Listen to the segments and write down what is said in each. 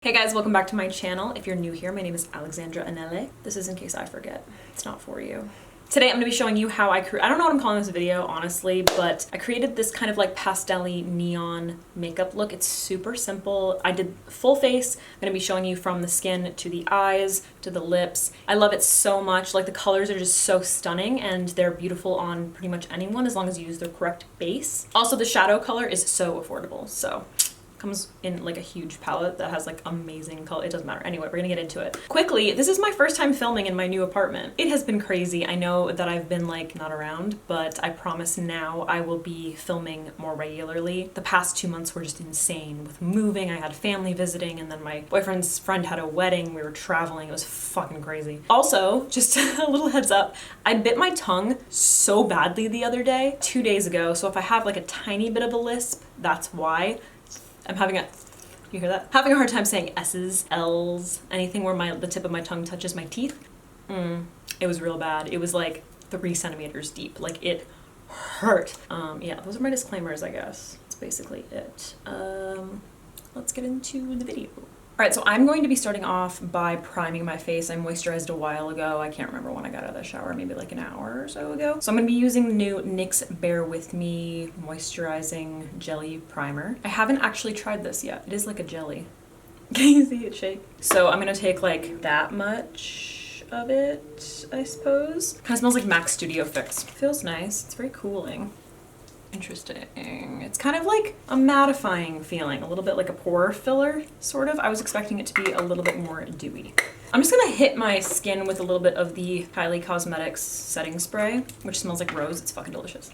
Hey guys, welcome back to my channel. If you're new here, my name is Alexandra Anele. This is in case I forget. It's not for you. Today I'm going to be showing you how I don't know what I'm calling this video, honestly, but I created this kind of like pastel-y neon makeup look. It's super simple. I did full face. I'm going to be showing you from the skin to the eyes to the lips. I love it so much. Like, the colors are just so stunning and they're beautiful on pretty much anyone as long as you use the correct base. Also, the shadow color is so affordable, so comes in like a huge palette that has like amazing color. It doesn't matter. Anyway, we're gonna get into it. Quickly, this is my first time filming in my new apartment. It has been crazy. I know that I've been like not around, but I promise now I will be filming more regularly. The past 2 months were just insane with moving. I had family visiting and then my boyfriend's friend had a wedding. We were traveling. It was fucking crazy. Also, just a little heads up, I bit my tongue so badly the other day, 2 days ago. So if I have like a tiny bit of a lisp, that's why. I'm having you hear that? Having a hard time saying S's, L's, anything where the tip of my tongue touches my teeth. It was real bad. It was like 3 centimeters deep. Like, it hurt. Yeah, those are my disclaimers, I guess. That's basically it. Let's get into the video. All right, so I'm going to be starting off by priming my face. I moisturized a while ago. I can't remember when I got out of the shower, maybe like an hour or so ago. So I'm gonna be using the new NYX Bear With Me Moisturizing Jelly Primer. I haven't actually tried this yet. It is like a jelly. Can you see it shake? So I'm gonna take like that much of it, I suppose. Kind of smells like MAC Studio Fix. Feels nice, it's very cooling. Interesting. It's kind of like a mattifying feeling, a little bit like a pore filler, sort of. I was expecting it to be a little bit more dewy. I'm just gonna hit my skin with a little bit of the KYLIE Cosmetics setting spray, which smells like rose. It's fucking delicious.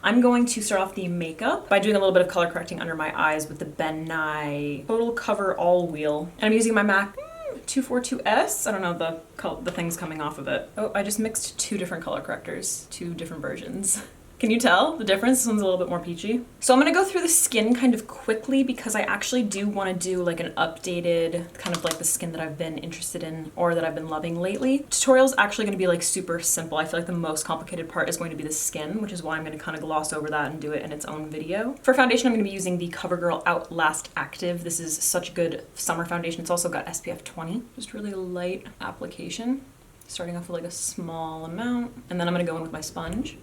I'm going to start off the makeup by doing a little bit of color correcting under my eyes with the Ben Nye Total Cover All Wheel. And I'm using my MAC 242S. I don't know the things coming off of it. Oh, I just mixed 2 different color correctors, 2 different versions. Can you tell the difference? This one's a little bit more peachy. So I'm gonna go through the skin kind of quickly because I actually do want to do like an updated, kind of like the skin that I've been interested in or that I've been loving lately. Tutorial's actually gonna be like super simple. I feel like the most complicated part is going to be the skin, which is why I'm gonna kind of gloss over that and do it in its own video. For foundation, I'm gonna be using the CoverGirl Outlast Active. This is such a good summer foundation. It's also got SPF 20. Just really light application. Starting off with like a small amount. And then I'm gonna go in with my sponge.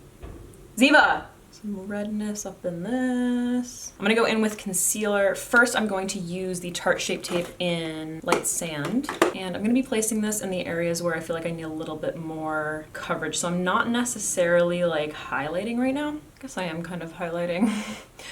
Ziva! Some redness up in this. I'm gonna go in with concealer. First, I'm going to use the Tarte Shape Tape in Light Sand. And I'm gonna be placing this in the areas where I feel like I need a little bit more coverage. So I'm not necessarily like highlighting right now. I guess I am kind of highlighting,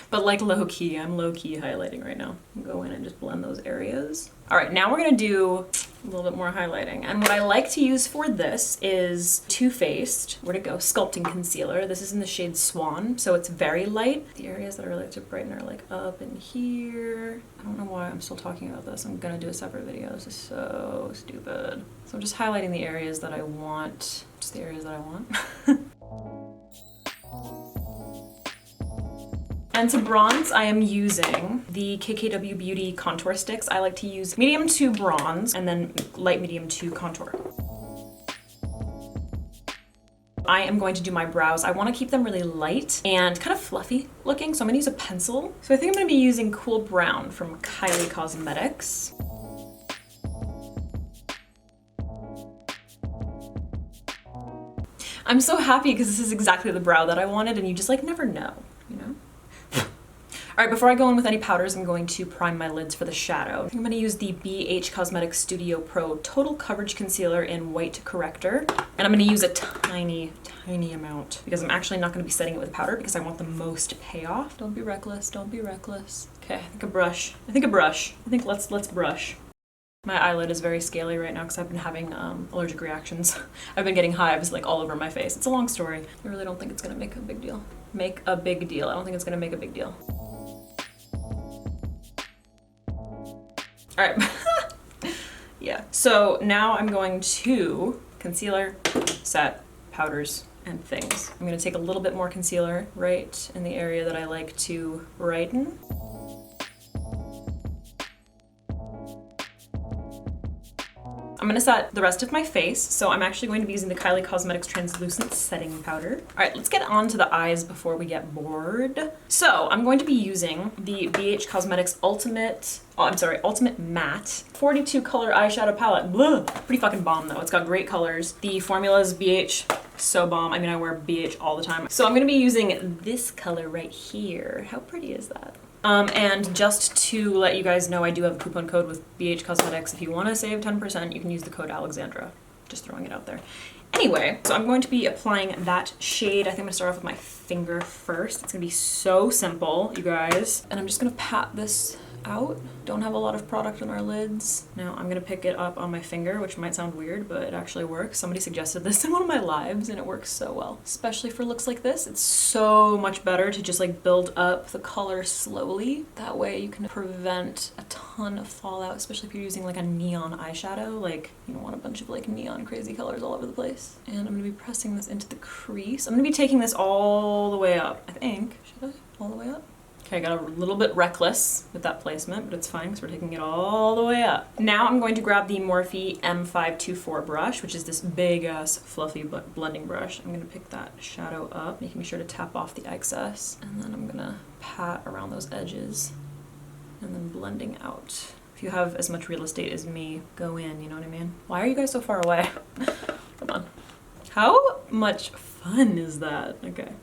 but like low-key. I'm low-key highlighting right now. I'll go in and just blend those areas. All right, now we're gonna do a little bit more highlighting. And what I like to use for this is Too Faced, where'd it go? Sculpting Concealer. This is in the shade Swan, so it's very light. The areas that I really like to brighten are like up in here. I don't know why I'm still talking about this. I'm gonna do a separate video. This is so stupid. So I'm just highlighting the areas that I want, just the areas that I want. And to bronze, I am using the KKW Beauty Contour Sticks. I like to use medium to bronze and then light medium to contour. I am going to do my brows. I want to keep them really light and kind of fluffy looking, so I'm gonna use a pencil. So I think I'm gonna be using Cool Brown from KYLIE Cosmetics. I'm so happy because this is exactly the brow that I wanted, and you just like never know, you know? All right, before I go in with any powders, I'm going to prime my lids for the shadow. I'm gonna use the BH Cosmetics Studio Pro Total Coverage Concealer in White Corrector. And I'm gonna use a tiny, tiny amount because I'm actually not gonna be setting it with powder because I want the most payoff. Don't be reckless, don't be reckless. Okay, I think a brush. I think let's brush. My eyelid is very scaly right now because I've been having allergic reactions. I've been getting hives like all over my face. It's a long story. I really don't think it's gonna make a big deal. Make a big deal. I don't think it's gonna make a big deal. All right, yeah. So now I'm going to concealer, set, powders, and things. I'm gonna take a little bit more concealer right in the area that I like to brighten. I'm gonna set the rest of my face, so I'm actually going to be using the KYLIE Cosmetics Translucent Setting Powder. All right, let's get on to the eyes before we get bored. So I'm going to be using the BH Cosmetics Ultimate Matte 42 color eyeshadow palette. Blah. Pretty fucking bomb though. It's got great colors. The formula is BH, so bomb. I mean, I wear BH all the time. So I'm gonna be using this color right here. How pretty is that? And just to let you guys know, I do have a coupon code with BH Cosmetics. If you want to save 10%, you can use the code Alexandra. Just throwing it out there. Anyway, so I'm going to be applying that shade. I think I'm gonna start off with my finger first. It's gonna be so simple, you guys. And I'm just gonna pat this out. Don't have a lot of product on our lids. Now I'm gonna pick it up on my finger, which might sound weird, but it actually works. Somebody suggested this in one of my lives and it works so well. Especially for looks like this. It's so much better to just like build up the color slowly. That way you can prevent a ton of fallout, especially if you're using like a neon eyeshadow. Like you don't want a bunch of like neon crazy colors all over the place. And I'm gonna be pressing this into the crease. I'm gonna be taking this all the way up, I think. Should I? All the way up? Okay, I got a little bit reckless with that placement, but it's fine because we're taking it all the way up. Now I'm going to grab the Morphe M524 brush, which is this big ass fluffy blending brush. I'm gonna pick that shadow up, making sure to tap off the excess. And then I'm gonna pat around those edges and then blending out. If you have as much real estate as me, go in, you know what I mean? Why are you guys so far away? Come on. How much fun is that? Okay.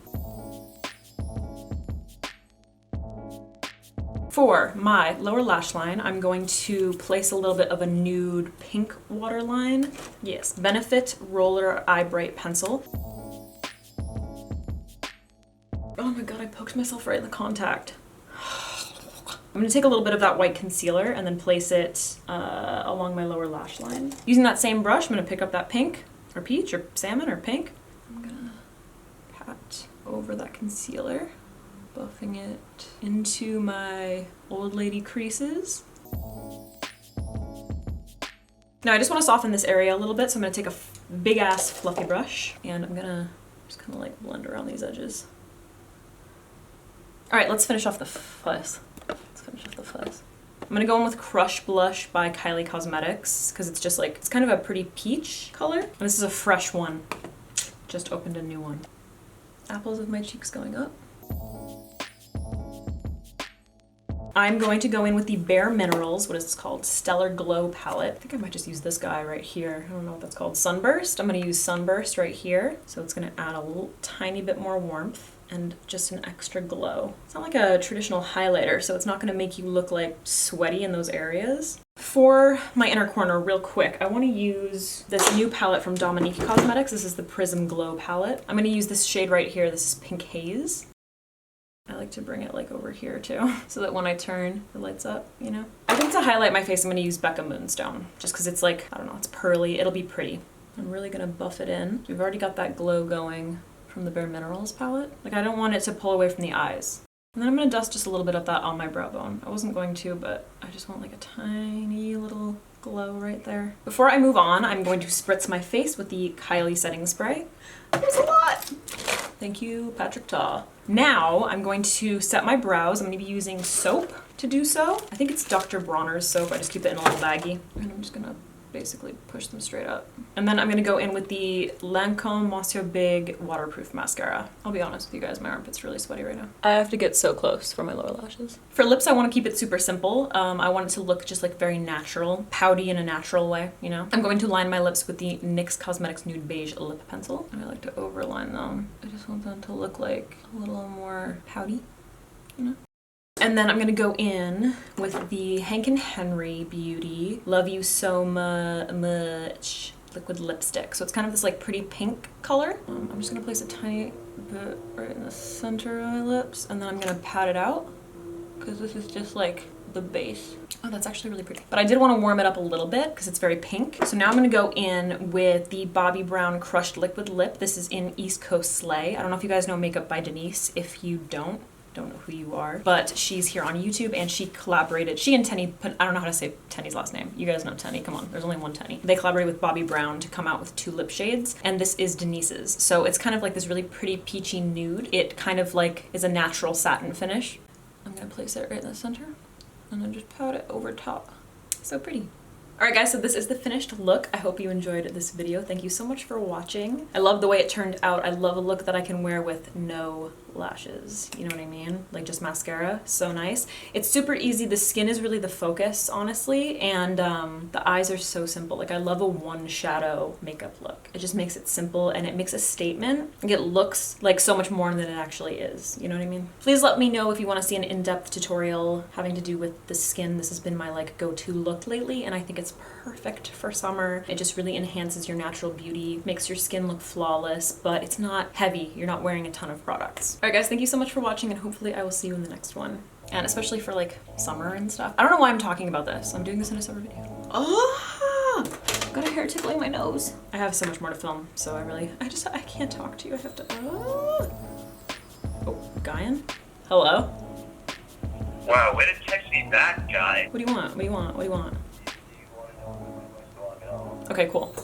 For my lower lash line, I'm going to place a little bit of a nude pink waterline. Yes, Benefit Roller Eye Bright Pencil. Oh my god, I poked myself right in the contact. I'm gonna take a little bit of that white concealer and then place it along my lower lash line. Using that same brush, I'm gonna pick up that pink, or peach, or salmon, or pink. I'm gonna pat over that concealer, buffing it into my old lady creases. Now I just want to soften this area a little bit, so I'm going to take a big ass fluffy brush and I'm going to just kind of like blend around these edges. Alright, let's finish off the fuzz. I'm going to go in with Crush Blush by KYLIE Cosmetics because it's just like, it's kind of a pretty peach color. And this is a fresh one. Just opened a new one. Apples of my cheeks going up. I'm going to go in with the Bare Minerals, what is this called? Stellar Glow palette. I think I might just use this guy right here. I don't know what that's called. Sunburst. I'm gonna use Sunburst right here. So it's gonna add a little tiny bit more warmth and just an extra glow. It's not like a traditional highlighter, so it's not gonna make you look like sweaty in those areas. For my inner corner, real quick, I wanna use this new palette from Dominique Cosmetics. This is the Prism Glow palette. I'm gonna use this shade right here. This is Pink Haze. I like to bring it like over here too, so that when I turn, it lights up, you know? I think to highlight my face, I'm gonna use BECCA Moonstone, just because it's like, I don't know, it's pearly, it'll be pretty. I'm really gonna buff it in. We've already got that glow going from the Bare Minerals palette. Like, I don't want it to pull away from the eyes. And then I'm gonna dust just a little bit of that on my brow bone. I wasn't going to, but I just want like a tiny little glow right there. Before I move on, I'm going to spritz my face with the KYLIE setting spray. There's a lot! Thank you, Patrick Ta. Now I'm going to set my brows. I'm going to be using soap to do so. I think it's Dr. Bronner's soap. I just keep it in a little baggie. And I'm just going to basically push them straight up. And then I'm going to go in with the Lancome Monsieur Big waterproof mascara. I'll be honest with you guys, my armpit's really sweaty right now. I have to get so close for my lower lashes. For lips, I want to keep it super simple. I want it to look just like very natural, pouty in a natural way, you know? I'm going to line my lips with the NYX Cosmetics Nude Beige Lip Pencil. And I like to overline them. I just want them to look like a little more pouty, you know? And then I'm gonna go in with the Hank & Henry Beauty Love You So Much liquid lipstick. So it's kind of this like pretty pink color. I'm just gonna place a tiny bit right in the center of my lips, and then I'm gonna pat it out because this is just like the base. Oh, that's actually really pretty. But I did want to warm it up a little bit because it's very pink. So now I'm going to go in with the Bobbi Brown Crushed Liquid Lip. This is in East Coast Slay. I don't know if you guys know Makeup by Denise. If you don't know who you are, but she's here on YouTube and she collaborated. She and Tenny I don't know how to say Tenny's last name. You guys know Tenny, come on, there's only one Tenny. They collaborated with Bobbi Brown to come out with 2 lip shades, and this is Denise's. So it's kind of like this really pretty peachy nude. It kind of like is a natural satin finish. I'm gonna place it right in the center and then just pat it over top. So pretty. Alright guys, so this is the finished look. I hope you enjoyed this video. Thank you so much for watching. I love the way it turned out. I love a look that I can wear with no lashes. You know what I mean? Like just mascara. So nice. It's super easy. The skin is really the focus, honestly, and the eyes are so simple. Like I love a one shadow makeup look. It just makes it simple and it makes a statement. Like it looks like so much more than it actually is. You know what I mean? Please let me know if you want to see an in-depth tutorial having to do with the skin. This has been my like go-to look lately, and I think it's perfect for summer. It just really enhances your natural beauty, makes your skin look flawless, but it's not heavy. You're not wearing a ton of products. All right guys, thank you so much for watching, and hopefully I will see you in the next one. And especially for like summer and stuff. I don't know why I'm talking about this. I'm doing this in a summer video. Oh, got a hair tickling my nose. I have so much more to film, so I can't talk to you. I have to, oh, Guyan? Hello? Wow, way to text me back, guy. What do you want? What do you want? What do you want? Okay, cool.